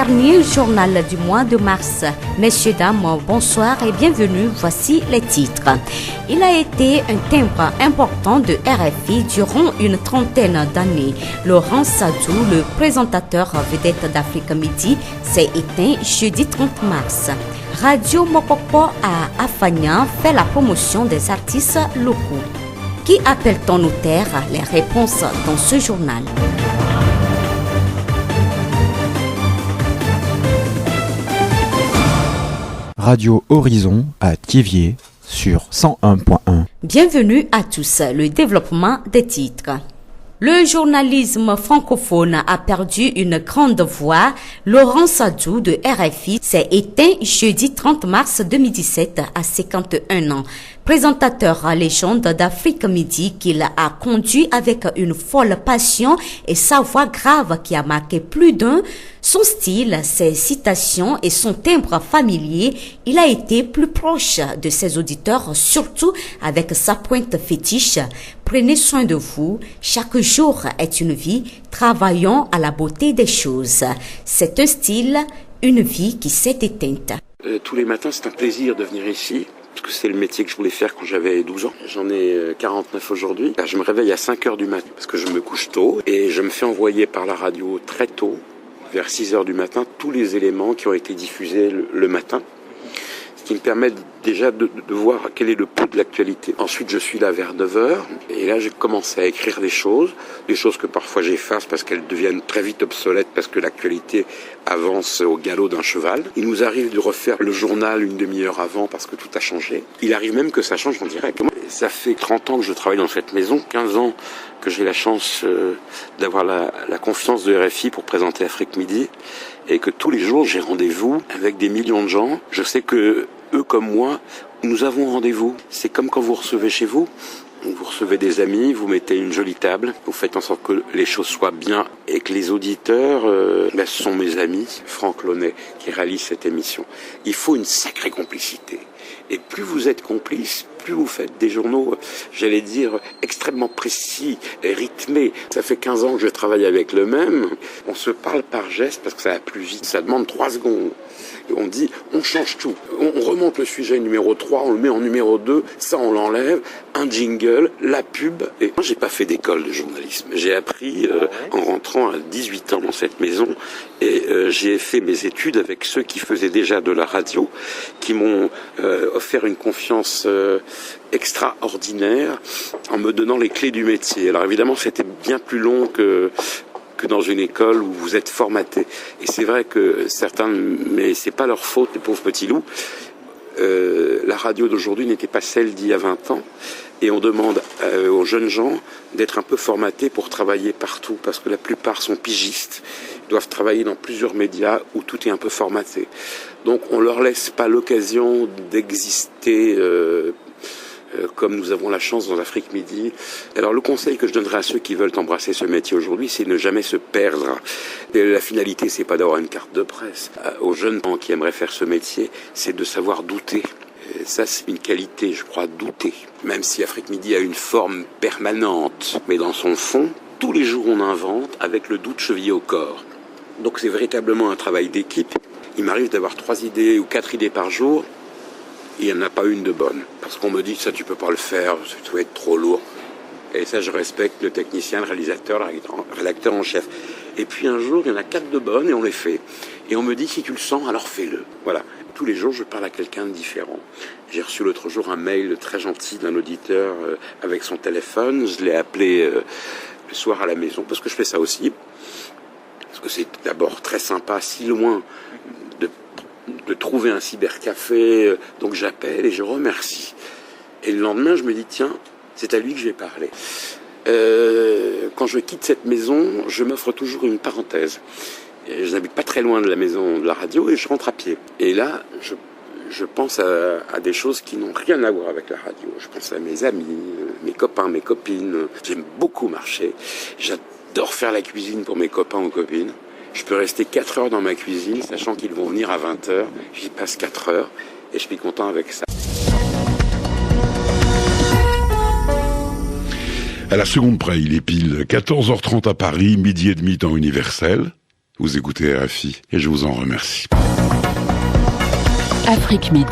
dernier journal du mois de mars. Messieurs, dames, bonsoir et bienvenue. Voici les titres. Il a été un timbre important de RFI durant une trentaine d'années. Laurent Sadou, le présentateur vedette d'Afrique Midi, s'est éteint jeudi 30 mars. Radio Mopopo à Afania fait la promotion des artistes locaux. Qui appelle-t-on notaire? Les réponses dans ce journal. Radio Horizon à Thiéviers sur 101.1. Bienvenue à tous. Le développement des titres. Le journalisme francophone a perdu une grande voix. Laurent Sadou de RFI s'est éteint jeudi 30 mars 2017 à 51 ans. Présentateur à légende d'Afrique Midi qu'il a conduit avec une folle passion et sa voix grave qui a marqué plus d'un, son style, ses citations et son timbre familier, il a été plus proche de ses auditeurs, surtout avec sa pointe fétiche. Prenez soin de vous, chaque jour est une vie, travaillons à la beauté des choses. C'est un style, une vie qui s'est éteinte. Tous les matins, c'est un plaisir de venir ici. Parce que c'est le métier que je voulais faire quand j'avais 12 ans. J'en ai 49 aujourd'hui. Je me réveille à 5 heures du matin parce que je me couche tôt et je me fais envoyer par la radio très tôt, vers 6 heures du matin, tous les éléments qui ont été diffusés le matin. Ce qui me permet déjà de voir quel est le pouls de l'actualité. Ensuite, je suis là vers 9 heures et là, j'ai commencé à écrire des choses que parfois j'efface parce qu'elles deviennent très vite obsolètes parce que l'actualité avance au galop d'un cheval. Il nous arrive de refaire le journal une demi-heure avant parce que tout a changé. Il arrive même que ça change en direct. Ça fait 30 ans que je travaille dans cette maison, 15 ans que j'ai la chance d'avoir la confiance de RFI pour présenter Afrique Midi et que tous les jours j'ai rendez-vous avec des millions de gens. Je sais que eux comme moi, nous avons rendez-vous. C'est comme quand vous recevez chez vous. Vous recevez des amis, vous mettez une jolie table, vous faites en sorte que les choses soient bien et que les auditeurs, ce sont mes amis, Franck Launay, qui réalise cette émission. Il faut une sacrée complicité. Et plus vous êtes complice, plus vous faites des journaux, j'allais dire, extrêmement précis et rythmés. Ça fait 15 ans que je travaille avec le même. On se parle par geste parce que ça va plus vite. Ça demande 3 secondes. Et on dit, on change tout. On remonte le sujet numéro 3, on le met en numéro 2, ça on l'enlève, un jingle, la pub. Et moi, j'ai pas fait d'école de journalisme. J'ai appris en rentrant à 18 ans dans cette maison et j'ai fait mes études avec ceux qui faisaient déjà de la radio, qui m'ont offert une confiance extraordinaire en me donnant les clés du métier. Alors évidemment, c'était bien plus long que dans une école où vous êtes formaté. Et c'est vrai que certains, mais c'est pas leur faute, les pauvres petits loups, la radio d'aujourd'hui n'était pas celle d'il y a 20 ans. Et on demande aux jeunes gens d'être un peu formatés pour travailler partout, parce que la plupart sont pigistes, doivent travailler dans plusieurs médias où tout est un peu formaté. Donc on leur laisse pas l'occasion d'exister comme nous avons la chance dans Afrique Midi. Alors le conseil que je donnerais à ceux qui veulent embrasser ce métier aujourd'hui, c'est ne jamais se perdre. Et la finalité, c'est pas d'avoir une carte de presse. Aux jeunes gens qui aimeraient faire ce métier, c'est de savoir douter. Et ça, c'est une qualité, je crois, douter. Même si Afrique Midi a une forme permanente, mais dans son fond, tous les jours on invente avec le doute chevillé au corps. Donc c'est véritablement un travail d'équipe. Il m'arrive d'avoir 3 idées ou 4 idées par jour. Il n'y en a pas une de bonne. Parce qu'on me dit, ça tu peux pas le faire, ça doit être trop lourd. Et ça, je respecte le technicien, le réalisateur, le rédacteur en chef. Et puis un jour, il y en a 4 de bonnes et on les fait. Et on me dit, si tu le sens, alors fais-le. Voilà. Tous les jours, je parle à quelqu'un de différent. J'ai reçu l'autre jour un mail très gentil d'un auditeur avec son téléphone. Je l'ai appelé le soir à la maison, parce que je fais ça aussi. Parce que c'est d'abord très sympa, si loin de trouver un cybercafé, donc j'appelle et je remercie. Et le lendemain, je me dis, tiens, c'est à lui que je vais parler. Quand je quitte cette maison, je m'offre toujours une parenthèse. Et je n'habite pas très loin de la maison de la radio et je rentre à pied. Et là, je pense à des choses qui n'ont rien à voir avec la radio. Je pense à mes amis, mes copains, mes copines. J'aime beaucoup marcher. J'adore faire la cuisine pour mes copains ou copines. Je peux rester 4 heures dans ma cuisine, sachant qu'ils vont venir à 20 heures. J'y passe 4 heures et je suis content avec ça. À la seconde près, il est pile 14h30 à Paris, midi et demi temps universel. Vous écoutez RFI et je vous en remercie. Afrique Midi,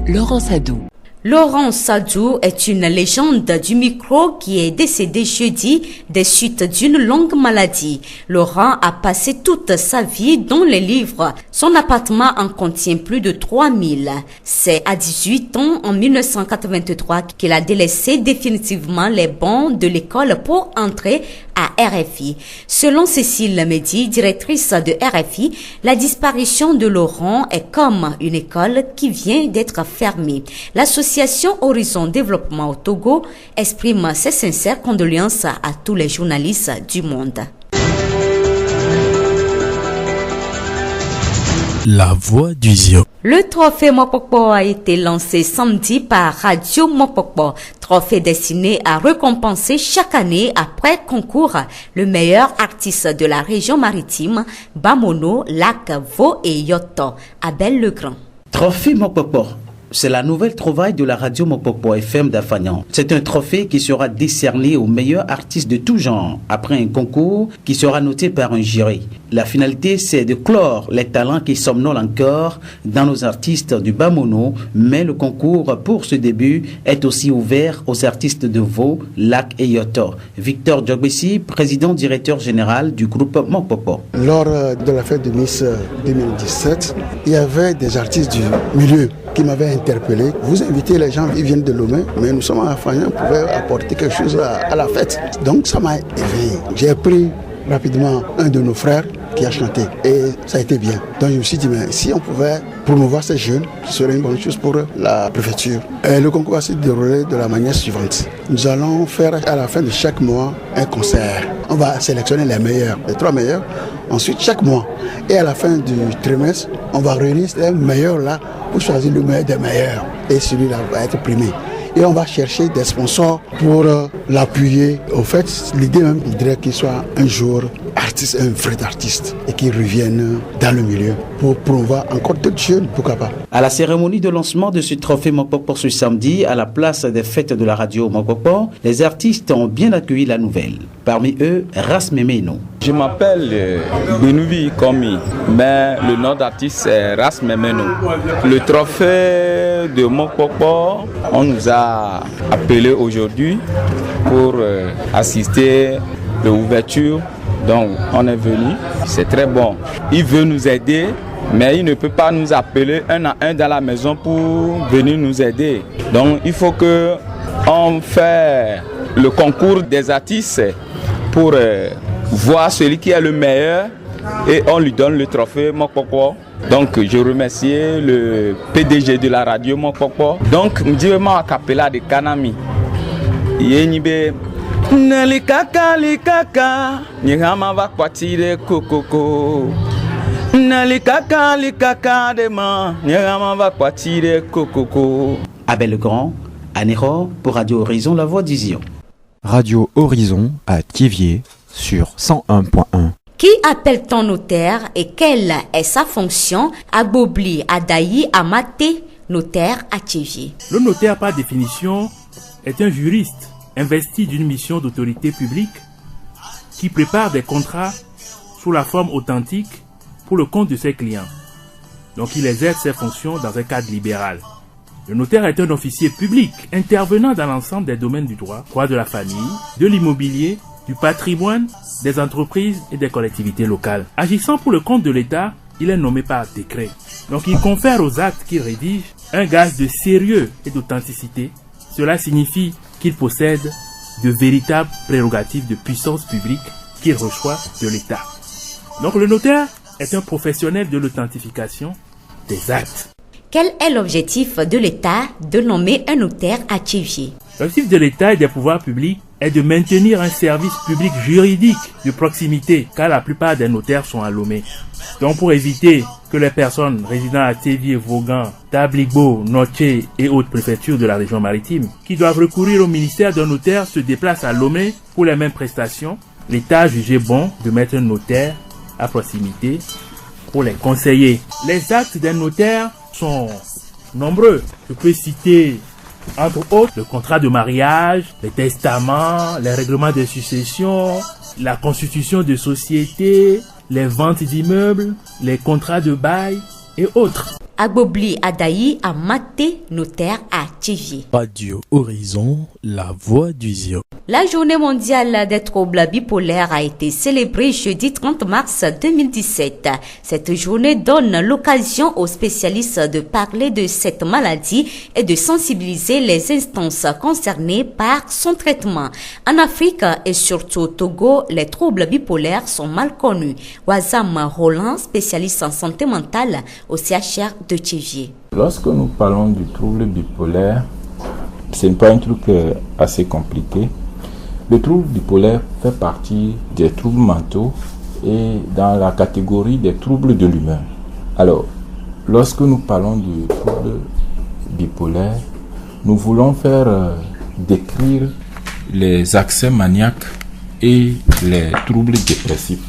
Laurent Sadou. Laurent Sadou est une légende du micro qui est décédé jeudi des suites d'une longue maladie. Laurent a passé toute sa vie dans les livres. Son appartement en contient plus de 3000. C'est à 18 ans, en 1983, qu'il a délaissé définitivement les bancs de l'école pour entrer à RFI. Selon Cécile Mehdi, directrice de RFI, la disparition de Laurent est comme une école qui vient d'être fermée. L'association Horizon Développement au Togo exprime ses sincères condoléances à tous les journalistes du monde. La voix du Zion. Le trophée Mokpokpo a été lancé samedi par Radio Mokpokpo. Trophée destiné à récompenser chaque année après concours le meilleur artiste de la région maritime, Bamono, Lac, Vaux et Yoto. Abel Legrand. Trophée Mokpokpo. C'est la nouvelle trouvaille de la radio Mokpokpo FM d'Afagnan. C'est un trophée qui sera décerné aux meilleurs artistes de tout genre, après un concours qui sera noté par un jury. La finalité, c'est de clore les talents qui somnolent encore dans nos artistes du Bamono, mais le concours pour ce début est aussi ouvert aux artistes de Vaux, Lac et Yoto. Victor Djogbessi, président directeur général du groupe Mokpokpo. Lors de la fête de Nice 2017, il y avait des artistes du milieu qui m'avaient interpellé. Vous invitez les gens, ils viennent de Lomé, mais nous sommes à Afagnan, on pouvait apporter quelque chose à la fête. Donc ça m'a éveillé. J'ai pris rapidement un de nos frères qui a chanté et ça a été bien. Donc je me suis dit, mais si on pouvait promouvoir ces jeunes, ce serait une bonne chose pour la préfecture. Et le concours va se dérouler de la manière suivante. Nous allons faire à la fin de chaque mois un concert. On va sélectionner les meilleurs, les 3 meilleurs. Ensuite, chaque mois. Et à la fin du trimestre, on va réunir les meilleurs là pour choisir le meilleur des meilleurs. Et celui-là va être primé. Et on va chercher des sponsors pour l'appuyer. Au fait, l'idée même voudrait qu'il soit un jour artiste, un vrai artiste, et qu'il revienne dans le milieu pour promouvoir encore d'autres jeunes, pourquoi pas. À la cérémonie de lancement de ce trophée Mokpokpo ce samedi, à la place des fêtes de la radio Mokpokpo, les artistes ont bien accueilli la nouvelle. Parmi eux, Ras Memeno. Je m'appelle Benouvi Komi, mais le nom d'artiste c'est Ras Memeno. Le trophée de Mokpokpo, on nous a appelé aujourd'hui pour assister à l'ouverture. Donc on est venu, c'est très bon. Il veut nous aider, mais il ne peut pas nous appeler un à un dans la maison pour venir nous aider. Donc il faut que on fasse le concours des artistes pour voir celui qui est le meilleur et on lui donne le trophée Mokpokpo. Donc je remercie le PDG de la radio Mokpokpo. Donc je m'en capella de Kanami. Yenibe Nalikaka likaka Nyama va kwatire kokoko. Nalikaka likaka dema Nyama va kwatire kokoko. Abel Legrand, Anéro pour Radio Horizon, la voix du Zion. Radio Horizon à Thiviers sur 101.1. Qui appelle-t-on notaire et quelle est sa fonction? Agbobli Adayi Amate, notaire à Thiviers. Le notaire, par définition, est un juriste investi d'une mission d'autorité publique qui prépare des contrats sous la forme authentique pour le compte de ses clients. Donc il exerce ses fonctions dans un cadre libéral. Le notaire est un officier public intervenant dans l'ensemble des domaines du droit de la famille, de l'immobilier, du patrimoine, des entreprises et des collectivités locales. Agissant pour le compte de l'État, il est nommé par décret. Donc il confère aux actes qu'il rédige un gage de sérieux et d'authenticité. Cela signifie qu'il possède de véritables prérogatives de puissance publique qu'il reçoit de l'État. Donc le notaire est un professionnel de l'authentification des actes. Quel est l'objectif de l'État de nommer un notaire à Thiviers? L'objectif de l'État et des pouvoirs publics est de maintenir un service public juridique de proximité, car la plupart des notaires sont à Lomé. Donc pour éviter que les personnes résidant à Thiviers, Vaughan, Tabligbo, Noché et autres préfectures de la région maritime, qui doivent recourir au ministère d'un notaire, se déplacent à Lomé pour les mêmes prestations, l'État a jugé bon de mettre un notaire à proximité pour les conseiller. Les actes d'un notaire sont nombreux. Je peux citer entre autres le contrat de mariage, les testaments, les règlements de succession, la constitution de société, les ventes d'immeubles, les contrats de bail et autres. Agbobli Adaï a Maté, notaire à Tivier. Radio Horizon, la voix du Zio. La journée mondiale des troubles bipolaires a été célébrée jeudi 30 mars 2017. Cette journée donne l'occasion aux spécialistes de parler de cette maladie et de sensibiliser les instances concernées par son traitement. En Afrique et surtout au Togo, les troubles bipolaires sont mal connus. Wazam Roland, spécialiste en santé mentale au CHR de Tivier. Lorsque nous parlons du trouble bipolaire, ce n'est pas un truc assez compliqué. Le trouble bipolaire fait partie des troubles mentaux et dans la catégorie des troubles de l'humeur. Alors, lorsque nous parlons du trouble bipolaire, nous voulons faire décrire les accès maniaques et les troubles dépressifs.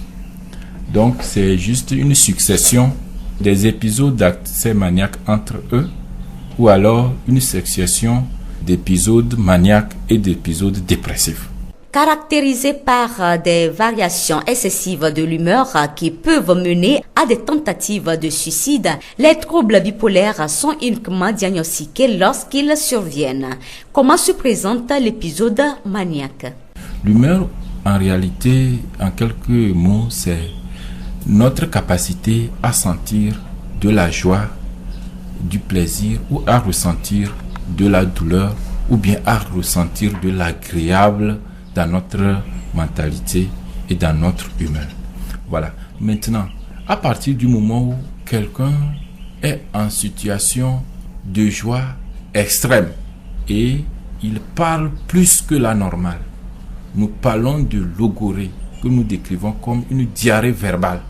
Donc, c'est juste une succession des épisodes d'accès maniaques entre eux ou alors une succession d'épisodes maniaques et d'épisodes dépressifs. Caractérisés par des variations excessives de l'humeur qui peuvent mener à des tentatives de suicide, les troubles bipolaires sont uniquement diagnostiqués lorsqu'ils surviennent. Comment se présente l'épisode maniaque? L'humeur, en réalité, en quelques mots, c'est notre capacité à sentir de la joie, du plaisir ou à ressentir de la douleur ou bien à ressentir de l'agréable dans notre mentalité et dans notre humeur. Voilà. Maintenant, à partir du moment où quelqu'un est en situation de joie extrême et il parle plus que la normale, nous parlons de logorée que nous décrivons comme une diarrhée verbale.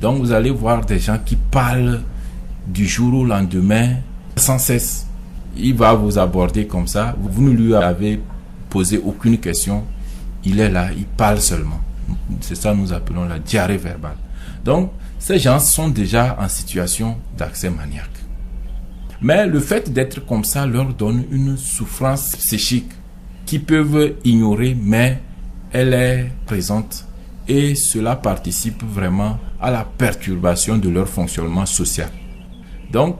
Donc vous allez voir des gens qui parlent du jour au lendemain sans cesse. Il va vous aborder comme ça, vous ne lui avez posé aucune question, il est là, il parle seulement. C'est ça que nous appelons la diarrhée verbale. Donc ces gens sont déjà en situation d'accès maniaque. Mais le fait d'être comme ça leur donne une souffrance psychique qu'ils peuvent ignorer, mais elle est présente et cela participe vraiment à la perturbation de leur fonctionnement social. Donc,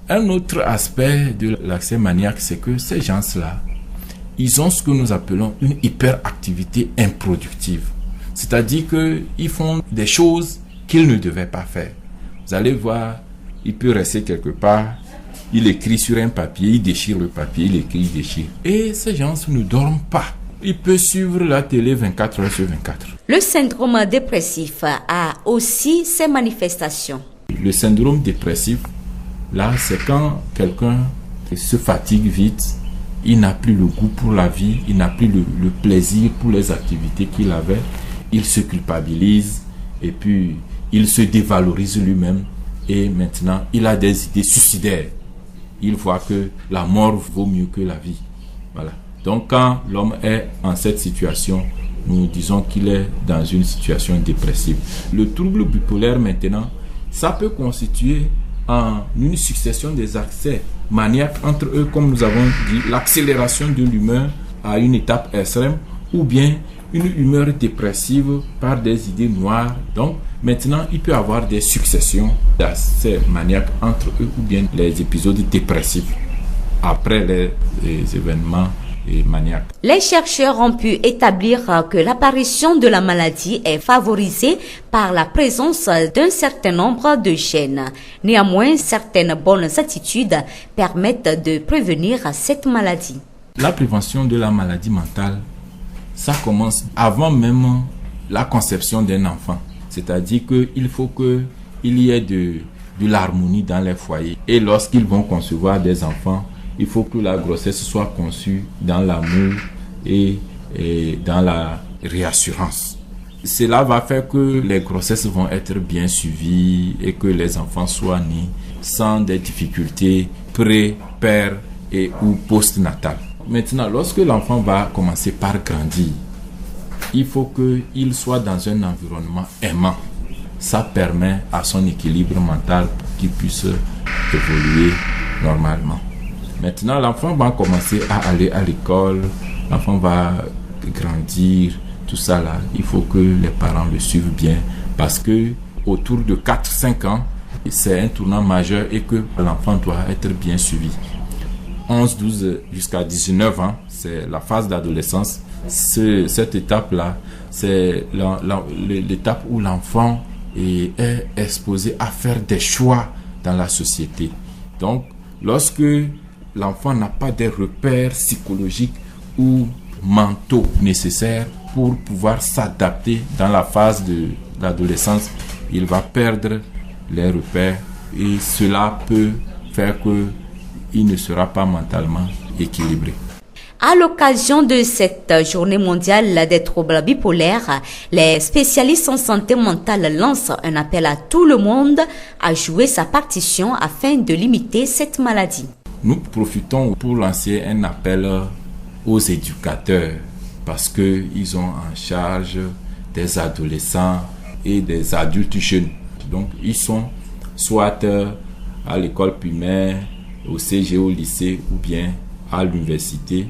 un autre aspect de l'accès maniaque, c'est que ces gens-là, ils ont ce que nous appelons une hyperactivité improductive. C'est-à-dire qu'ils font des choses qu'ils ne devaient pas faire. Vous allez voir, il peut rester quelque part, il écrit sur un papier, il déchire le papier, il écrit, il déchire. Et ces gens ne dorment pas. Il peut suivre la télé 24 heures sur 24. Le syndrome dépressif a aussi ses manifestations. Le syndrome dépressif, là, c'est quand quelqu'un se fatigue vite, il n'a plus le goût pour la vie, il n'a plus le plaisir pour les activités qu'il avait, il se culpabilise et puis il se dévalorise lui-même et maintenant il a des idées suicidaires. Il voit que la mort vaut mieux que la vie. Voilà. Donc quand l'homme est en cette situation, nous disons qu'il est dans une situation dépressive. Le trouble bipolaire maintenant, ça peut constituer en une succession des accès maniaques entre eux, comme nous avons dit, l'accélération de l'humeur à une étape extrême ou bien une humeur dépressive par des idées noires. Donc maintenant, il peut y avoir des successions d'accès maniaques entre eux ou bien les épisodes dépressifs après les événements maniaques. Les chercheurs ont pu établir que l'apparition de la maladie est favorisée par la présence d'un certain nombre de gènes. Néanmoins, certaines bonnes attitudes permettent de prévenir cette maladie. La prévention de la maladie mentale, ça commence avant même la conception d'un enfant. C'est-à-dire qu'il faut qu'il y ait de l'harmonie dans les foyers. Et lorsqu'ils vont concevoir des enfants, il faut que la grossesse soit conçue dans l'amour et dans la réassurance. Cela va faire que les grossesses vont être bien suivies et que les enfants soient nés sans des difficultés pré-, per- et ou post-natales. Maintenant, lorsque l'enfant va commencer par grandir, il faut qu'il soit dans un environnement aimant. Ça permet à son équilibre mental pour qu'il puisse évoluer normalement. Maintenant, l'enfant va commencer à aller à l'école, l'enfant va grandir, tout ça là, il faut que les parents le suivent bien parce que autour de 4-5 ans, c'est un tournant majeur et que l'enfant doit être bien suivi. 11-12 jusqu'à 19 ans, c'est la phase d'adolescence. Cette étape-là, c'est l'étape où l'enfant est exposé à faire des choix dans la société. Donc, lorsque l'enfant n'a pas des repères psychologiques ou mentaux nécessaires pour pouvoir s'adapter dans la phase de l'adolescence, il va perdre les repères et cela peut faire qu'il ne sera pas mentalement équilibré. À l'occasion de cette journée mondiale des troubles bipolaires, les spécialistes en santé mentale lancent un appel à tout le monde à jouer sa partition afin de limiter cette maladie. Nous profitons pour lancer un appel aux éducateurs parce qu'ils ont en charge des adolescents et des adultes jeunes. Donc, ils sont soit à l'école primaire, au CG, au lycée ou bien à l'université.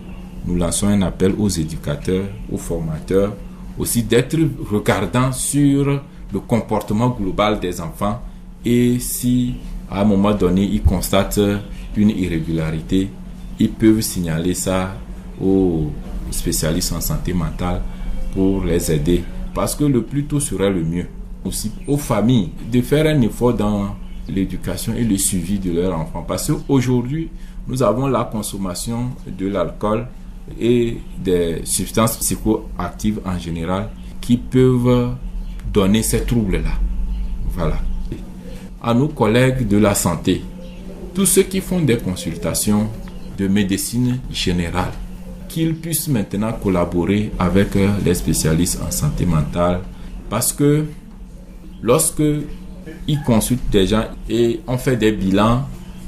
Nous lançons un appel aux éducateurs, aux formateurs, aussi d'être regardants sur le comportement global des enfants et si à un moment donné ils constatent une irrégularité, ils peuvent signaler ça aux spécialistes en santé mentale pour les aider parce que le plus tôt serait le mieux. Aussi aux familles de faire un effort dans l'éducation et le suivi de leurs enfants parce qu'aujourd'hui nous avons la consommation de l'alcool et des substances psychoactives en général qui peuvent donner ces troubles-là. Voilà. À nos collègues de la santé, tous ceux qui font des consultations de médecine générale, qu'ils puissent maintenant collaborer avec les spécialistes en santé mentale parce que lorsque ils consultent des gens et on fait des bilans,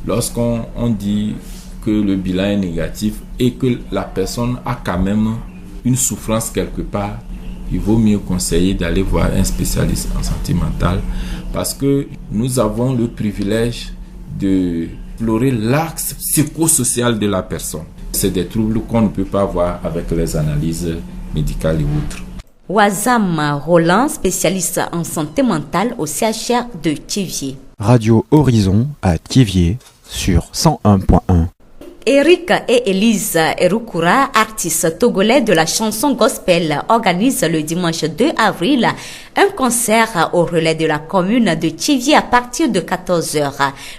lorsqu'on dit que le bilan est négatif et que la personne a quand même une souffrance quelque part, il vaut mieux conseiller d'aller voir un spécialiste en santé mentale parce que nous avons le privilège de explorer l'axe psychosocial de la personne. C'est des troubles qu'on ne peut pas voir avec les analyses médicales et autres. Wazam Roland, spécialiste en santé mentale au CHR de Thiviers. Radio Horizon à Thiviers sur 101.1. Eric et Elise Erukura, artistes togolais de la chanson gospel, organisent le dimanche 2 avril un concert au relais de la commune de Thiviers à partir de 14h.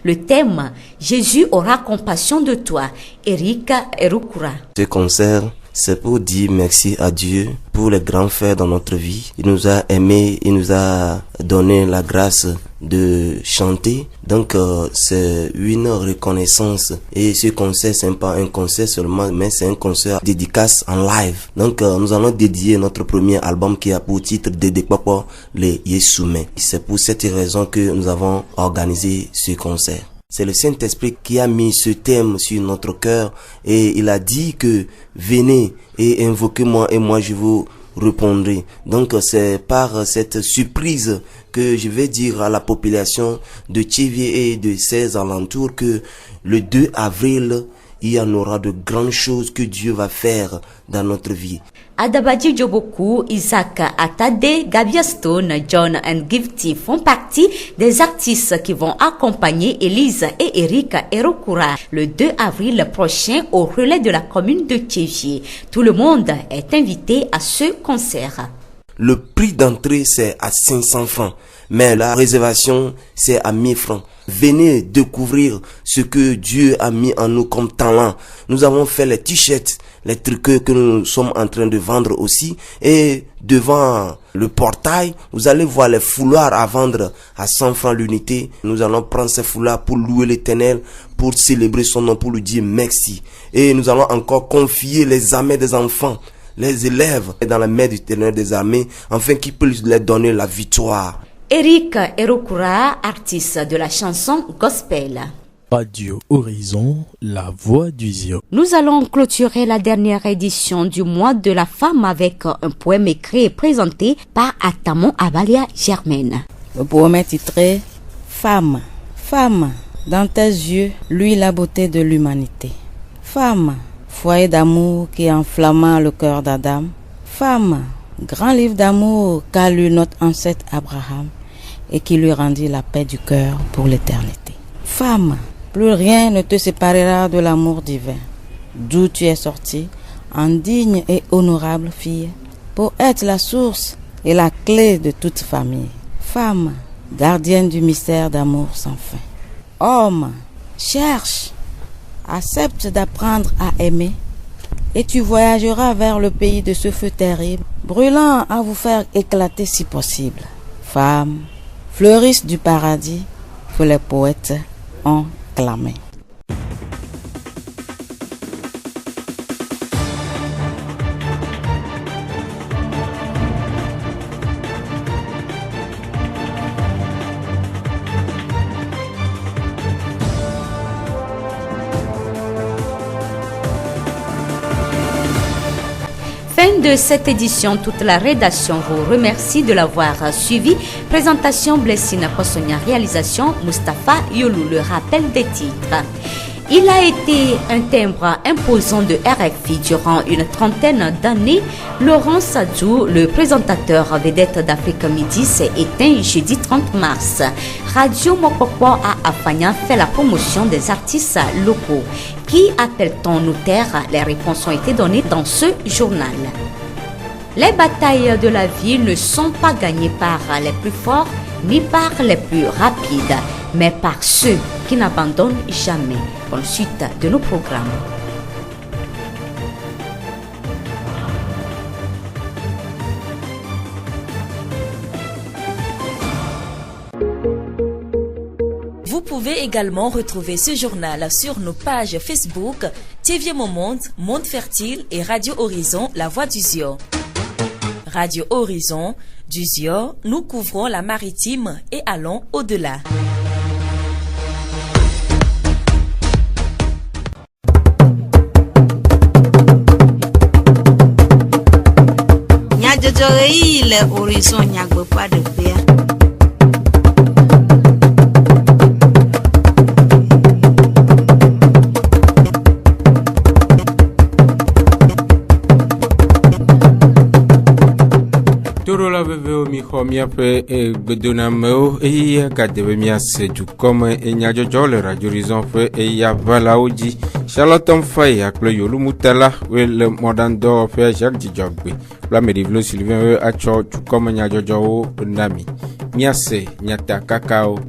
Le thème « Jésus aura compassion de toi ». Eric Erukura. Ce concert, c'est pour dire merci à Dieu pour les grands faits dans notre vie. Il nous a aimés, il nous a donné la grâce de chanter. Donc c'est une reconnaissance. Et ce concert, c'est pas un concert seulement, mais c'est un concert dédicace en live. Donc nous allons dédier notre premier album qui a pour titre Dédé Papa les Yesoumen. C'est pour cette raison que nous avons organisé ce concert. C'est le Saint-Esprit qui a mis ce thème sur notre cœur et il a dit que venez et invoquez-moi et moi je vous répondrai. Donc c'est par cette surprise que je vais dire à la population de Thiviers et de ses alentours que le 2 avril, il y en aura de grandes choses que Dieu va faire dans notre vie. Adabadji Djoboku, Isaac Atade, Gabia Stone, John and Gifty font partie des artistes qui vont accompagner Elise et Eric Erukura le 2 avril prochain au relais de la commune de Thiviers. Tout le monde est invité à ce concert. Le prix d'entrée c'est à 500 francs, mais la réservation c'est à 1000 francs. Venez découvrir ce que Dieu a mis en nous comme talent. Nous avons fait les t-shirts, les trucs que nous sommes en train de vendre aussi. Et devant le portail, vous allez voir les foulards à vendre à 100 francs l'unité. Nous allons prendre ces foulards pour louer l'Éternel, pour célébrer son nom, pour lui dire merci. Et nous allons encore confier les armées des enfants, les élèves dans la main du Éternel des armées, afin qu'il puisse leur donner la victoire. Eric Erukura, artiste de la chanson gospel. Radio Horizon, la voix du Zion. Nous allons clôturer la dernière édition du mois de la femme avec un poème écrit et présenté par Atamon Abalia Germaine. Le poème est titré Femme, femme, dans tes yeux, luit la beauté de l'humanité. Femme, foyer d'amour qui enflamma le cœur d'Adam. Femme, grand livre d'amour qu'a lu notre ancêtre Abraham et qui lui rendit la paix du cœur pour l'éternité. Femme, plus rien ne te séparera de l'amour divin, d'où tu es sortie, en digne et honorable fille, pour être la source et la clé de toute famille. Femme, gardienne du mystère d'amour sans fin. Homme, cherche, accepte d'apprendre à aimer, et tu voyageras vers le pays de ce feu terrible, brûlant à vous faire éclater si possible. Femme, fleurisse du paradis que les poètes ont clamé. Fin de cette édition, toute la rédaction vous remercie de l'avoir suivi. Présentation Blessina Kossonia, réalisation Mustapha Yolou, le rappel des titres. Il a été un timbre imposant de RFI durant une trentaine d'années. Laurent Sadou, le présentateur vedette d'Afrique Midi, s'est éteint jeudi 30 mars. Radio Mopokpo à Afanya fait la promotion des artistes locaux. Qui appelle-t-on notaire? Les réponses ont été données dans ce journal. Les batailles de la vie ne sont pas gagnées par les plus forts ni par les plus rapides, mais par ceux qui n'abandonnent jamais. Bonne suite de nos programmes. Vous pouvez également retrouver ce journal sur nos pages Facebook, TV Monde, Monde Fertile et Radio Horizon, La Voix du Zio. Radio Horizon, du Zio, nous couvrons la maritime et allons au-delà. Le Horizon Nyagbe pas de paix. Torola veveo mi homia pe bedonameo e gadebe mia seju comme e nyajojo le Radio Horizon fe e ya valaoji Charlotte Faye akle yolu mutala we le modando fe Jacques Dijogbe la merivlo Sylvain we acho comme nyajojo ndami miase nyata kakao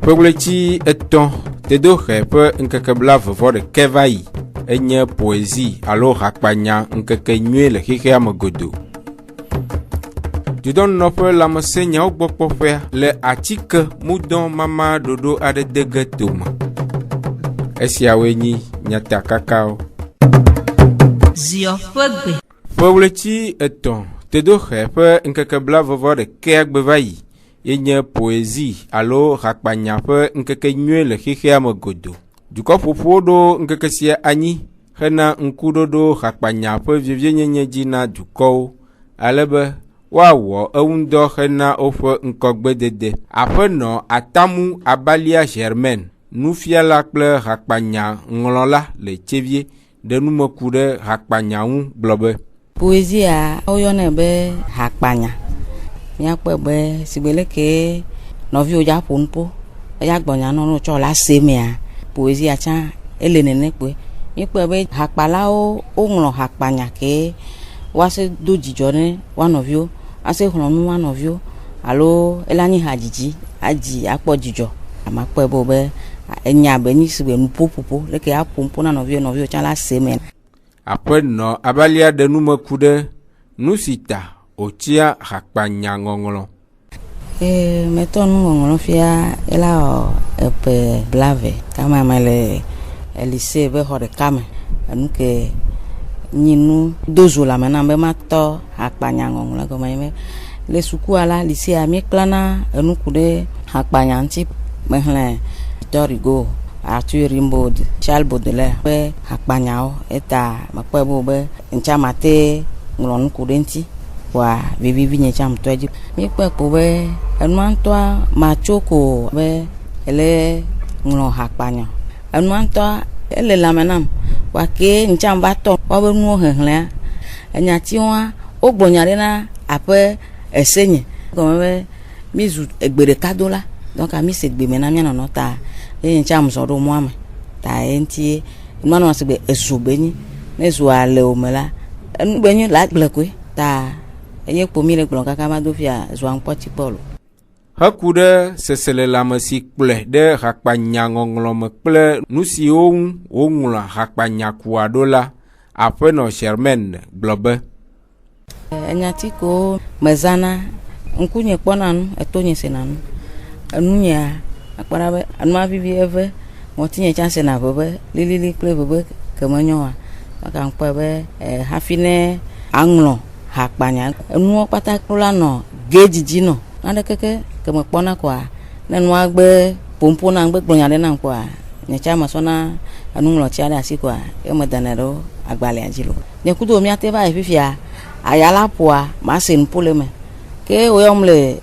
Poglechi eton tedo pe nkekebla vvo de kevai enye poésie alors akpanya nkeke nue le hike amagodo Du don nope la monseigne au bokpofé le atike moudon mama dodo ade degetoma. Esiaweni nyata kakao. Zio fogbe. Pawleti eton tedo hepe nkekebla vovo de keagbevai. Yenye poésie alo rakpanya pe nkeke nue le hihe amogodo. Du kopopodo nkekesia ani hena nkudodo rakpanya pe vivye nyenye jina du kou alebe Wawo eundo hena ofe nkogbedede apeno atamu abalia Germaine nufiala kple hakpanya nglola le chevie de numokude hakpanya un blobe Poésie a oyone be hakpanya miakpe be sibele ke novi oja ponpo ya gbonya no cho la semia poésie a cha elenene pe miakpe be hakpala o nglo hakpanya ke wase do jijone one of you ase hono one of you alo elani hajiji aji akpo jijo amakpo ebo be enya be ni sibe nupopopo leke apompo na novio chala semen après no abalia de numakude nusita otia hakpanya ngongolo meton ngongolo fia ela epe blave kama male elise be hore kame anuke Ninu dozo la mena be mato hakpanya ngongla ko mai le suku ala lycée ami klana enu kude hakpanya nti mehle Torigo Arthur Rimbaud Charles Baudelaire be hakpanya o eta makwe bo be nchamate ngron kude nti wa vivi nye cham toji mi pe po be enu antoa machoko be ele ngron hakpanya enu antoa ele la menam wake nchamba to wabe nuo henhle enya tiwa o gbɔnya ɖe na aƒe esenye gɔme be mi zu egbe ɖeka do la donc mi se gbe me na mia nɔnɔ ta eye ntsi amuzɔ ɖo mɔa me ta ye ŋuti nɔnɔ se be ezu be nyi ne zua le o me la enu be nyi la gble koe ta eye kpo mi le gblɔ kaka ma do fia zua ŋkpɔ tsi kpɔ lo. Heku ɖe seselelame si kplɔe ɖe hakpanyaŋɔŋlɔ me kple nu siwo ŋu woŋlɔ hakpanyakua ɖo la, aƒenɔ Germaine gblɔ be. Enyati ko mezana ŋkunye kpɔna nu etonye sena nu enunya akpara be anuma vivi eve ŋɔtinye tsa sena veve lilili kple veve kemenyoa maka ŋkpɔ be hafi ne aŋlɔ hakpanya enuwo kpata kpla nɔ gedzidzi nɔ nane keke keme kpɔna koa ne nua gbe pompo na gbe gblɔnya ɖe na koa nye tsa me sɔna enuŋlɔtia ɖe asi koa eme dana ɖo agbalẽa dzi lo nye kudo miate va yi fifia ayala poa ma se nupo le me ke woyɔm le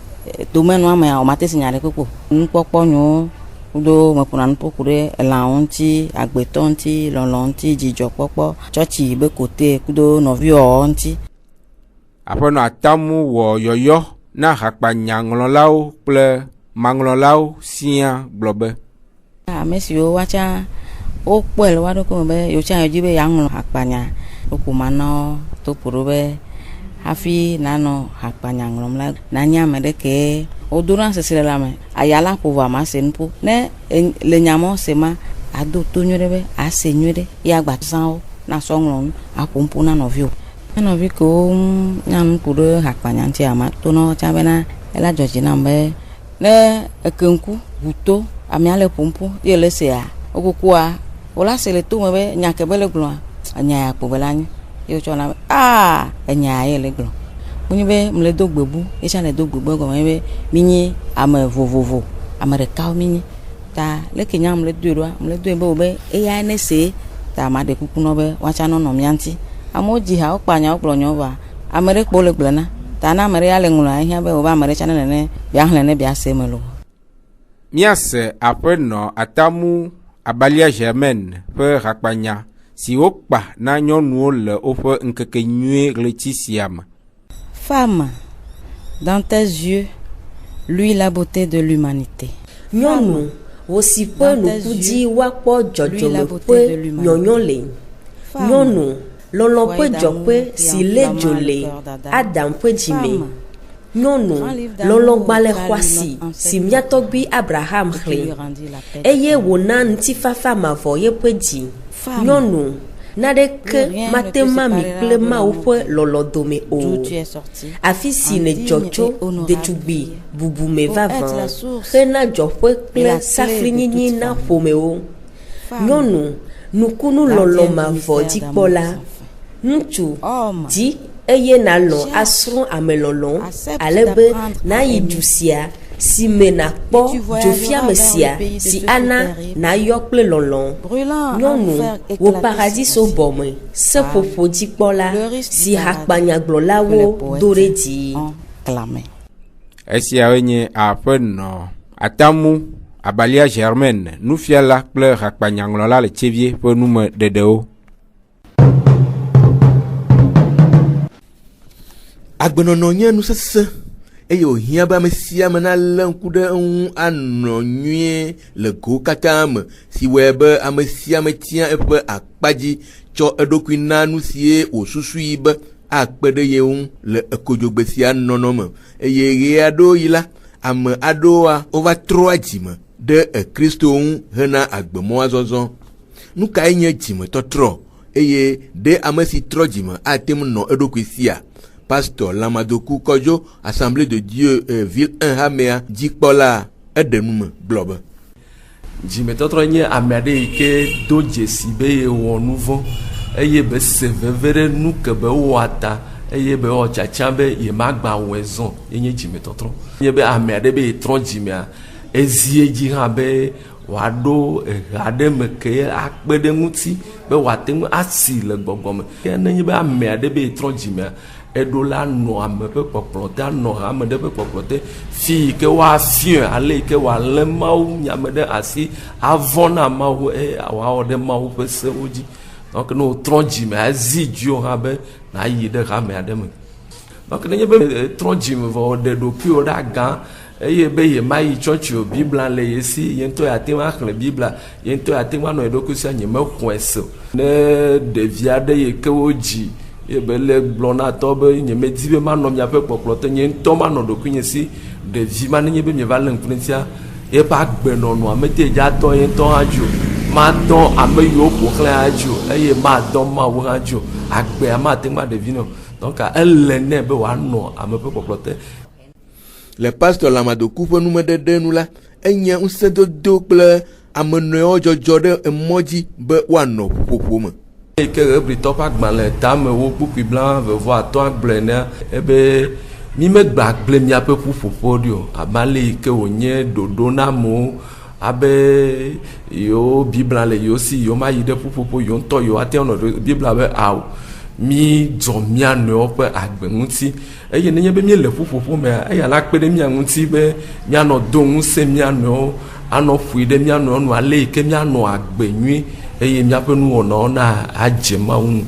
domenua mea o mate si nya ɖe kpokpo nukpɔkpɔ nyo kudo me ƒona nupo ku ɖe elãwo ŋuti agbetɔ ŋuti lɔlɔ ŋuti dzidzɔkpɔkpɔ tsɔtsi be kote kudo nɔviwɔwɔ ŋuti. Aƒenɔ Atamu wɔ yɔyɔ na hakpanyaŋlɔlawo kple maŋlɔlawo sia gblɔ be. Ame siwo watsa wokpɔe le woaɖo kome be yotsa yɔdzi be yaŋlɔ hakpanya woko manɔ to ƒo ɖo be hafi nanɔ hakpanya ŋlɔm la nanya ame ɖe ke wodo na sesre la me ayala ƒo ma se nupo ne le nyamɔ se ma ado to nyuie ɖe be ase nyuie ɖe ya gbatzawo na sɔ ŋlɔ nu aƒompo na nɔviwo. Nɔvi ko nyanu ku ɖe hakpanya ŋuti ama to na tsa bena ela dzɔdzi nam be ne ekeŋku buto amia le ƒompo ye le sea okukua wola se le to me be nya ke be le gblɔa enya ya kpo be la nyi ye tsɔ na be enya ye le gblɔ munyi be mle do gbebu ye tsa le do gbebu gɔme be minyi ame vovovo ame ɖekawo minyi ta leke nya mle do ɖoa mle do be wo be eya ne se ta ma de kuku no be watsa nɔnɔ mia ŋuti amewo dzi ha wokpanya wokplɔ nyo va ame ɖe kpo le gblẽ na ta na ame ɖe ya le ŋlɔ ehia be wo be ame ɖe tsa ne bia xlẽ ne bia se me lo. Miase aƒenɔ Atamu Abalia Germaine ƒe hakpanya si wokpa na nyɔnuwo le woƒe ŋkekenyui ɣleti sia me. Femme, dans tes yeux, lui la beauté de l'humanité. Nyɔnu, wo si ƒe nuku dzi woakpɔ dzɔdzɔme ƒe nyɔnyɔ le. Nyɔnu, lɔlɔ ƒe dzɔƒe si le dzo le Adam ƒe dzime. Nyɔnu, lɔlɔ gbalẽ xɔasi si mía tɔgbi Abraham xlẽ eye wòna ŋutifafa mavɔ ye ƒe dzi. Nyɔnu, naɖeke mate ma mi kple Mawu ƒe lɔlɔ dome o. Afi si ne dzɔtso ɖetugbi bubume vavã hena dzɔƒe kple safrinyinyi na ƒomewo. Nyɔnu, nukunu lɔlɔ mavɔ dzikpɔla. Ŋutsu, dzi eye nalɔ asrɔ̃ amelɔlɔ alebe nayi du sia si me nakpɔ dzofiame sia si ana nayɔ kple lɔlɔ. Nyɔnu, wo paradiso bɔme seƒoƒo dzikpɔla si hakpanyagblɔlawo do ɖe dzi. Esiawoe nye aƒenɔ Atamu Abalia Germaine nufiala kple hakpanyaŋlɔla le Tsevie ƒe nume ɖeɖewo. Agbenɔnɔ nye nu sesẽ eye wòhiã be ame sia ame nalé ŋku ɖe eŋu anɔ nyuie le go katã me si wɔe be ame sia ame tia eƒe akpadzi tsɔ eɖokui na nu sie wòsusui be akpe ɖe ye ŋu le ekodzogbe sia nɔnɔ me eye ɣe aɖewo yi la ame aɖewoa wova trɔa dzime ɖe Kristo ŋu hena agbemɔzɔzɔ. Nu kae nye dzimetɔtrɔ eye ɖe ame si trɔ dzime ate ŋu nɔ eɖokui sia? Pasteur Lamadoku Kojo, Assemblée de Dieu, Ville 1 Hamea, dzikpɔla eɖe nume gblɔ be. Dzimetɔtrɔ nye ame aɖe yi ke do dzesi be yewɔ nu vɔ̃ eye be se veve ɖe nu ke be wɔa ta eye be wɔ tsatsa be yemagba wɔe zɔn yenye dzimetɔtrɔ. Nye be ame aɖe be yetrɔ dzimea ezie dzi hã be wòaɖo eha ɖe me ke akpe ɖe ŋuti be wòate ŋu asi le gbɔgbɔ me. Ke nenye be ame aɖe be yetrɔ dzimea eɖo la nɔ ame ƒe kpɔkplɔ te anɔ ame ɖe ƒe kpɔkplɔ te fi yi ke woafiɔe ale yi ke wòalé Mawu nyame ɖe asi avɔ na Mawu eye wòawɔ ɖe Mawu ƒe sewo dzi. Donc ne wòtrɔ dzime ezi dziwo hã be nayi ɖe hame aɖe me. donc nenye be trɔ dzime vɔ ɖe ɖokuiwo ɖe agã eye be ye ma yi tsɔtsi o bibla le ye si ye ŋutɔ ya te ŋu axlẽ bibla ye ŋutɔ ya te ŋu anɔ ye ɖokui sia nye me xɔe se ne ɖevi aɖe yi ke wo dzi ye be le gblɔ na tɔ be nye me di be manɔ miaƒe kpɔkplɔ te nye ŋutɔ manɔ ɖokui nye si ɖevi ma nenye be mi va le ŋku ne sia yeƒe agbenɔnɔ ame te dza tɔ ye ŋutɔ hã dzi o matɔ ame yiwo ƒoxlã hã dzi o eye matɔ mawo hã dzi o agbea mate ŋu ɖevi nɔ donc ele nɛ be wòanɔ ame ƒe kpɔkplɔ te. Le pasteur Lamadoku ƒe numeɖeɖe nu la enye ŋusẽdodo kple amenɔewo dzɔdzɔ ɖe emɔ dzi be woanɔ ƒuƒoƒo me. Eyi ke Hebritɔ ƒe agbalẽ tame wo kpukpui bla vevo atɔ̃ agblɔe nea ebe mi megbe agble miaƒe ƒuƒoƒo ɖi o abe ale yi ke wònye ɖoɖo na amewo abe yewo bibla le yewo si yewo ma yi ɖe ƒuƒoƒo yewo ŋutɔ yewo ate ŋu nɔ bibla be awo mi dzɔ mia nɔewo ƒe agbe ŋuti eye nenye be mi le ƒuƒoƒo mea eya la kpe ɖe mia ŋuti be mianɔ do ŋusẽ mia nɔewo anɔ ƒoe ɖe mia nɔewo nu ale yi ke mianɔ agbe nyui eye miaƒe nuwɔnawo na adze Mawu ŋu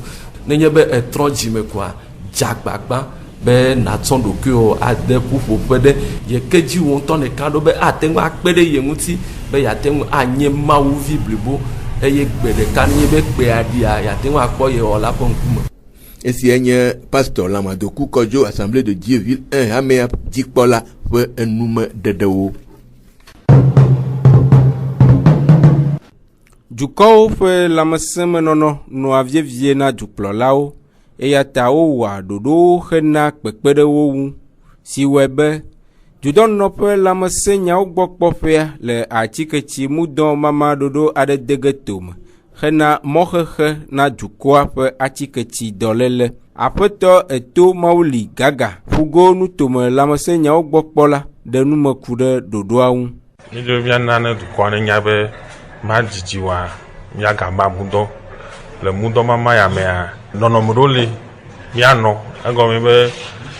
nenye be etrɔ dzime koa dzagbagba be natsɔ ɖokuiwo ade ƒuƒoƒe ɖe ye ke dzi wo ŋutɔ ɖeka ɖo be ate ŋu akpe ɖe ye ŋuti be yeate ŋu anye Mawuvi blibo eye gbe ɖeka nye be kpea ɖia yeate ŋu akpɔ ye wɔla ƒe ŋkume. Esia nye pasteur Lamadoku Kɔdzo Assemblée de Dieu ville 1 amea dzikpɔla ƒe enumeɖeɖewo. Dukɔwo ƒe lãmesẽmenɔnɔ nɔa vievie na dukplɔlawo eya ta wowɔa ɖoɖowo hena kpekpeɖewo ŋu si wɔe be dudɔnɔ ƒe lãmesẽnyawo gbɔ kpɔƒea le atiketsi mudɔ mama ɖoɖo aɖe dege tome hena mɔxexe na dukɔa ƒe atiketsi dɔléle. Aƒetɔ Eto Mauli Gaga ƒugo nutome lãmesẽnyawo gbɔ kpɔ la ɖe nume ku ɖe ɖoɖoa ŋu. Mídzovia nane dukɔa ne nya be madzidzi wa miagama mudɔ le mudɔ mama ya mea nɔnɔme ɖewo li mianɔ egɔme be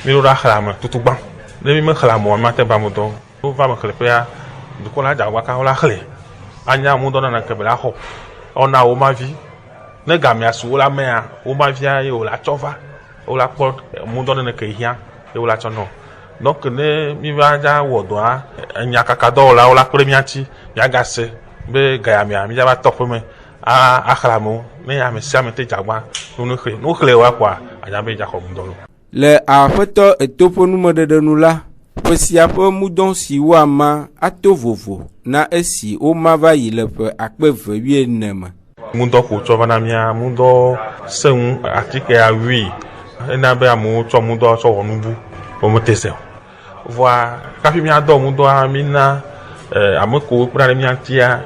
míɖo ɖa xlẽ ame tutugba ne mi me xlẽ ame mate ba mudɔ wova me xlẽƒea dukɔ la dza gbaka wola xlẽ anya mudɔ naneke be la xɔ ɔna wo mavi ne gamea su wola mea wo mavia ye wola tsɔ va wola kpɔ mudɔ naneke hiã ye wola tsɔ nɔ donc ne mi va dza wɔ dɔa enyakakadɔwɔla wola kpe ɖe mia ŋuti miagase be gayamea mi va tɔƒe me axlẽ amewo ne ame sia ame te dzagba nu xlẽ wa kɔa anya be dzaxɔ mudɔ lo. Le aƒetɔ Eto ƒe numeɖeɖe nu la ƒe sia ƒe mudɔ si woama ato vovo na esi woma va yi le ƒe 2014 me. Mudɔ ko tsɔ va na mia mudɔ seŋu atike awi ena be amewo tsɔ mudɔ tsɔ wɔ nubu womete se o voa kafi miadɔ mudɔa mina ame kowo kpena ɖe mia ŋutia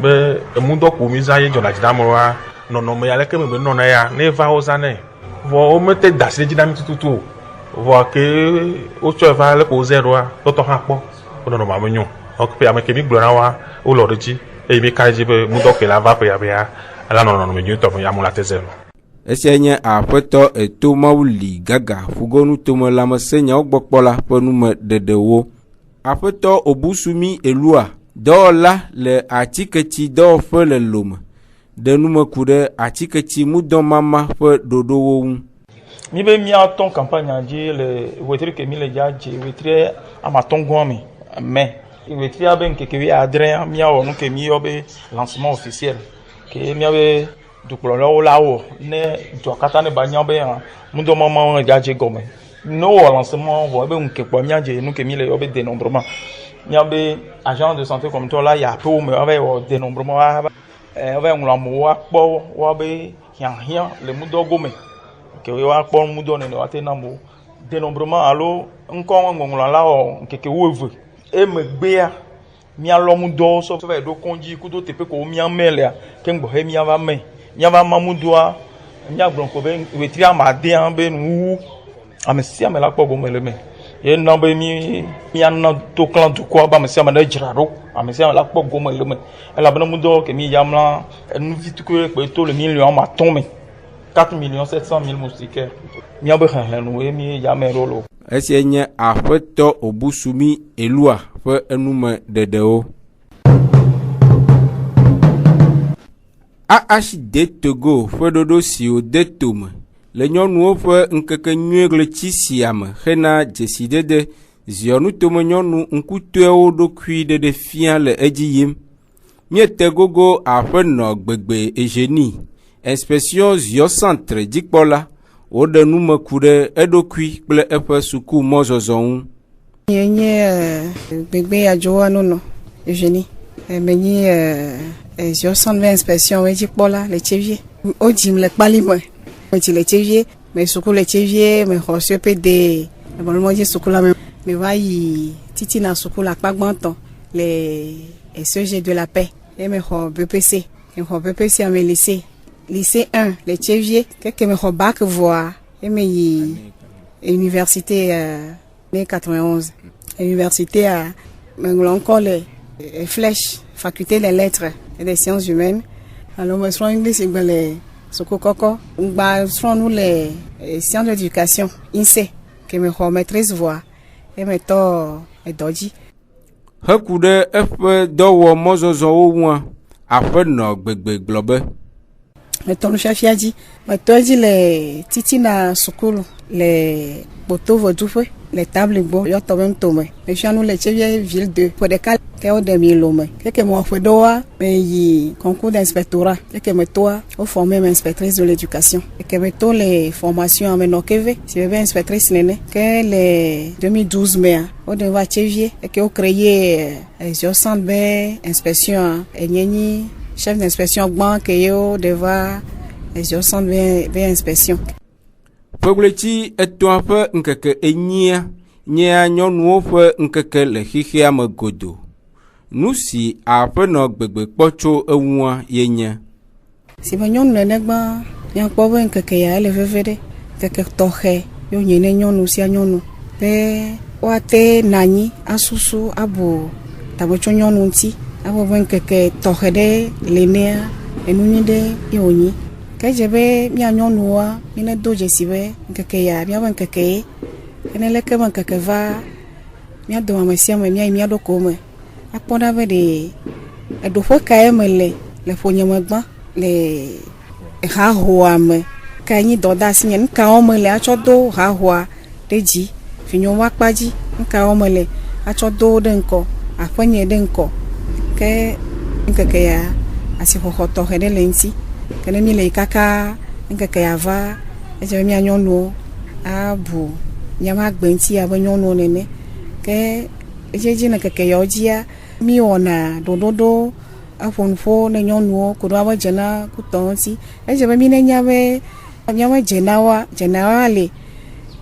be emudɔ ko mi zã ye dzɔna dzi na amewoa nɔnɔme ya leke me be nɔna ya ne va wo zã nɛ vɔ womete da asi ɖe dzi na mi tututu o vɔ ke wotsɔe va leke wo zɛ ɖoa tɔtɔ hã kpɔ wo nɔnɔme me nyo ɔke ame ke mi gblɔ na wa wolɔ ɖe dzi eye mi ka dzi be mudɔ ke la va ƒe ya be ya ela nɔnɔme nyuitɔ me ya mo la te zɛ lo. Esia nye aƒetɔ Eto Mauli Gaga ƒugonu tome lãmesẽnyawo gbɔ kpɔ la ƒe numeɖeɖewo. Aƒetɔ Obusumi Elua dɔwɔla le atiketsi dɔwɔƒe le Lome ɖe nume ku ɖe atiketsi mudɔ mama ƒe ɖoɖowo ŋu. Mi be miatɔ kampanya dzi le wetri ke mi le dza dzi wetri amatɔ̃ gɔa me wetri abe ŋkeke 17 miawɔ nu ke mi yɔ be lancement officiel ke miabe dukplɔlawo la wɔ ne dua katã ne ba nya be mudɔ mama dza dze gɔme ne wɔ lancement vɔ ebe ŋkekpɔ miadze nu ke mi le yɔ be dénombrement miabe agent de santé communautaire la ya aƒewo me ava wɔ dénombrement ava ŋlɔ amewo akpɔ woabe hiãhiã le mudɔ gome ke woakpɔ mudɔ nene woate na amewo dénombrement alo ŋkɔ ŋɔŋlɔ la wɔ ŋkeke 12 emegbea mialɔ mudɔ sɔ va ɖo kɔndzi kudo teƒe ko miame lea ke ŋgbɔhe miava ma mudɔa miagblɔ ko be wetri amadea be nuwu ame sia ame la kpɔ gome le me ye na be miana to klã dukɔa be ame sia ame ne dzra ɖo ame sia ame la kpɔ gome le me elabena mudɔ ke mi yamla enuvi tukue kpe to le million matɔ̃ me 4,700,000 moustiquaires miabe xexlẽnu ye mi yame ɖo lo. Esia nye aƒetɔ Obusumi Elua ƒe enumeɖeɖewo. AHD Togo ƒe ɖoɖo siwo de tome le nyɔnuwo ƒe ŋkeke nyuie ɣletsi sia me hena dzesidede ziɔnu tome nyɔnu ŋkutoewo ɖokui ɖeɖe fia le edzi yim. Miete gogo aƒenɔ gbegbe Egeni, inspection ziɔ centre dzikpɔla, woɖe nume ku ɖe eɖokui kple eƒe suku mɔzɔzɔ ŋu. Nye gbegbe adzoa nono Egeni, menyi ziɔ centre inspection dzikpɔla le Tchevie. O dzim le kpali me. Je le Tchevie, mais suku le Tchevie, mais reçu PD, normalement je suku la même. Mais voyez, titi na suku la pas gbanton les SEG de la paix. Et me BPC, me BPC à me lycée 1, les Tchevie, quelques me bac voix et me université né 91. Université à encore les flèches, faculté des lettres et des sciences humaines. Alors me soin anglais c'est les Soko Koko, nous les sciences d'éducation, INSE, que me maîtrise voix, et me to et doji. Hekude eƒe dɔwɔ mɔzɔzɔwo ŋua, aƒenɔ gbegbe gblɔbe. Me to nufiafia dzi, me to dzi le titina sukulu, le poto vodzuƒe, le table gbɔ, yɔtɔ be ŋutome. Me fia nu le Tchevie ville 2, ƒe ɖeka ke wo de mi lome. Keke me ƒe ɖoa, me yi concours d'inspectorat. Keke me toa, o formé me inspectrice de l'éducation. Keke me to les formations me nokeve, si be inspectrice nene. Que le 2012 mea, o de va Tchevie, et que o créé ziɔ centre be inspection enyeni chef d'inspection gban que yo deva ziɔ centre be inspection. Ƒegbleti etɔ̃ ƒe ŋkeke enyia nye nyɔnuwo ƒe ŋkeke le xixea me godo. Nu si aƒenɔ gbegbe kpɔ tso eŋua yenye. Si be nyɔnu nene gbã miakpɔ be ŋkeke ya ele veve ɖe ŋkeke tɔxɛ yo nye ne nyɔnu sia nyɔnu be woate nanyi asusu abo tame tso nyɔnu ŋuti abo be ŋkeke tɔxɛ ɖe le nea enu nyui ɖe ye wonyi. Ke dze be mia nyɔnuwoa mi ne do dzesi be ŋkeke ya miabe ŋkeke ye ene leke be ŋkeke va mia do ame sia me mia mia ɖo ko me akpɔ ɖa be ɖe eɖoƒe ka ye me le ƒonye me gbã le hahoa me ka nyi dɔdasi nye nukawo me le atsɔ do hahoa ɖe dzi vinyowo akpa dzi nukawo me le atsɔ do ɖe ŋkɔ aƒenye ɖe ŋkɔ ke ŋkeke ya asixɔxɔ tɔxɛ ɖe le ŋuti. Que ne mi le kaka ŋkeke ya va edze mia nyɔnuwo abu miama gbenti abe nyɔnuwo nene ke edze ne keke yawo dzia mi wɔna ɖoɖoɖo aƒonuƒo ne nyɔnuwo ko ɖo abe dzena kutɔ ŋuti edze be mi ne nya be miabe dzenawoa le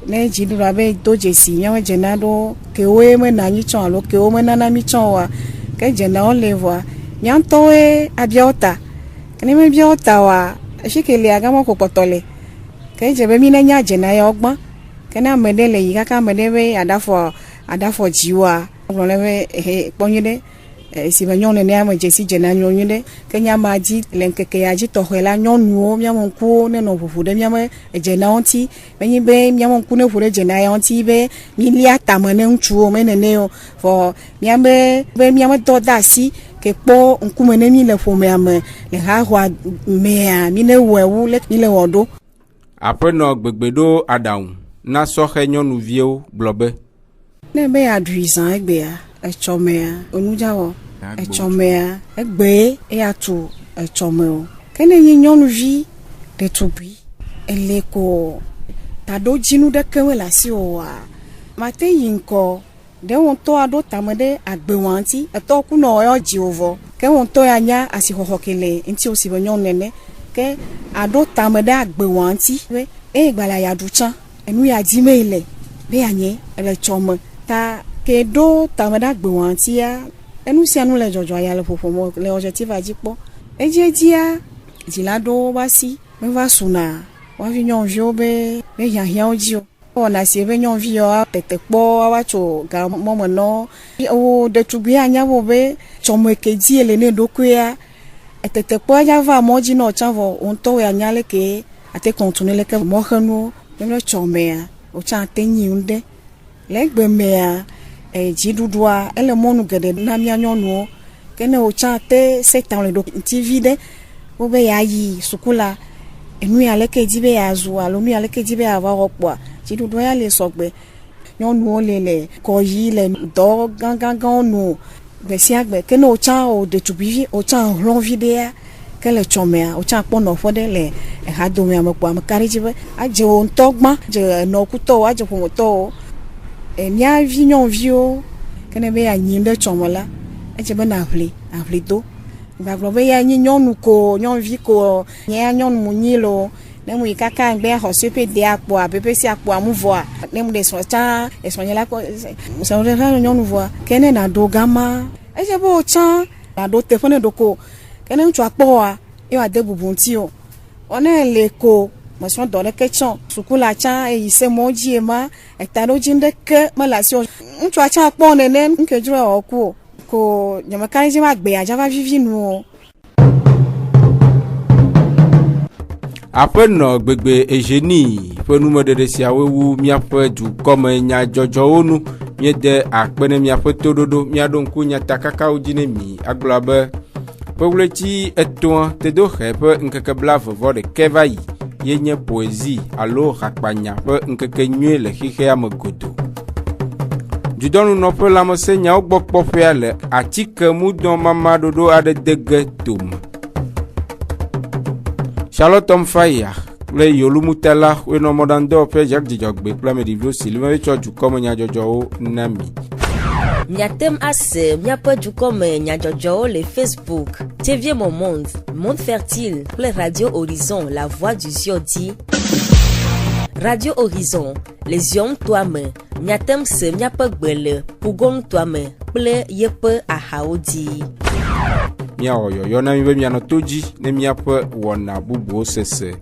ne dziɖuɖu abe do dzesi miabe dzena ɖo kewoe mena anyi tsɔ alo kewo menana mi tsɔ oa ke dzenawo le vɔa miatɔwoe abiawo ta. Ne me bia ta wa shike le aga mo kokpoto le ke je be mi na nya je na ya ogbon ke na me de le yi kaka me de be adafo jiwa lo le be ponyi de si be nyon ne am je si je na nyon de ke nya ma ji le nkeke ya ji to hela nyonu mi am nku ne no fufu de mi am je na onti be nyi be mi am nku ne fu de je na ya onti be mi li ata me ne nchu me ne o for mi am be mi am do da si ke kpɔ ŋkume ne mi le ƒomea me le hahoa mea mi ne wɔewu le mi le wɔ ɖo. Aƒenɔ gbegbe ɖo aɖaŋu na sɔxe nyɔnuviwo gblɔ be. Ne be aɖui zã egbea etsɔmea onudzawɔ etsɔmea egbe eya tu etsɔme o. Ke ne nye nyɔnuvi ɖetugbi ele ko taɖo dzinu ɖeke me le asi o wa mate yi ŋkɔ. De wonto aɖo tame ɖe agbewa ŋuti etɔ kunɔ yɔ dziwo vɔ ke wonto ya nya asixɔxɔ ke le ŋuti osi be nyɔnu nene ke aɖo tame ɖe agbewa ŋuti be eye gbala ya ɖu tsã enu ya di me le be ya nye le tsɔme ta ke ɖo tame ɖe agbewa ŋutia enu sia nu le dzɔdzɔ ya le ƒoƒo le objectif dzi kpɔ edzia dzila ɖowo va si meva suna woavi nyɔnuviwo be hiahiãwo dzi o. Ona si be nyɔnuvi yawo tete kpɔ ava tso ga mɔme nɔ wo ɖetugbi anya bo be tsɔme ke dzi le ne ɖokuia tete kpɔ anya va mɔdzi nɔ tsã vɔ wontɔ ya nya le ke ate kɔntunu le ke mɔxenuwo ne tsɔmea o tsã ate nyi ŋu le egbe mea dziɖuɖua ele mɔnu geɖe na mia nyɔnuwo ke ne o tsã ate setan le ɖo ŋuti vi ɖe wo be ya yi sukula enu ya le ke di be ya zu alo nu ya le ke di be ya va ropoa ti do ya le sogbe nyɔnuwo le kɔyi le dɔ gãgãgãwo no gbe sia gbe ke ne wotsã o ɖetugbivi wotsã hlɔ̃vi ɖea ke le tsɔmea wotsã kpɔ nɔƒe ɖe le ehadomea me kpɔ ame ka ɖe dzi be adze wo ŋutɔ gbã dze enɔkutɔwo adze ƒometɔwo miavi nyɔnuviwo ke ne be yeanyim ɖe tsɔme la edze be naʋli do gbagblɔ be ya nyi nyɔnu ko nyɔnuvi ko nye nyɔnu mu nyi lo ne mu yi kaka ngbe xɔse pe de akpoa pepe si akpoa mu vɔa ne mu de sɔtsã esɔnye la ko musa de ha nyɔnu vɔa ke ne na do gama edze be wotsã na do teƒe ne do ko ke ne ŋutsu akpɔa ye wa de bubu ŋuti o one le ko mesɔ dɔ ɖeke tsɔ suku la tsã eyi se mɔ dzi ema eta ɖo dzi ɖeke me le asi o ŋutsua tsã kpɔ nene nke dzro wɔ ku o ko nyemeka dzi ma gbe adzava vivi nu o. Aƒenɔ gbegbe Ejeni ƒe numeɖeɖe siawo wu míaƒe dukɔme nyadzɔdzɔwo nu míede akpe ne míaƒe toɖoɖo míaɖo ŋku nyatakakawo dzi ne mi agblɔ be ƒeɣleti etɔ̃ tedoxe ƒe ŋkeke blavevɔ-ɖekɛ va yi ye nye poésie alo ɣakpanya ƒe ŋkeke nyui le xexea me godo. Dudɔnunɔƒe lãmesẽ nyawo gbɔ kpɔƒea le atike mudɔ mama ɖoɖo aɖe dege tome. Charlotte Mfaya kple Yolumutala wenɔ mɔɖaŋudɔwɔƒe Jacques Dzidzɔgbe kple ameɖiviwo si le metsɔ dukɔme nyadzɔdzɔwo na mi. Miatem ase miaƒe dukɔme nyadzɔdzɔwo le Facebook TV Monde, Monde Fertile kple Radio Horizon La Voix du Zion di. Radio Horizon le Zion toa me miatem se miaƒe gbe le Pugon toa me kple yeƒe ahawo di. Miawɔ yɔyɔ na mi be mianɔ to dzi ne miaƒe wɔna bubuwo sese.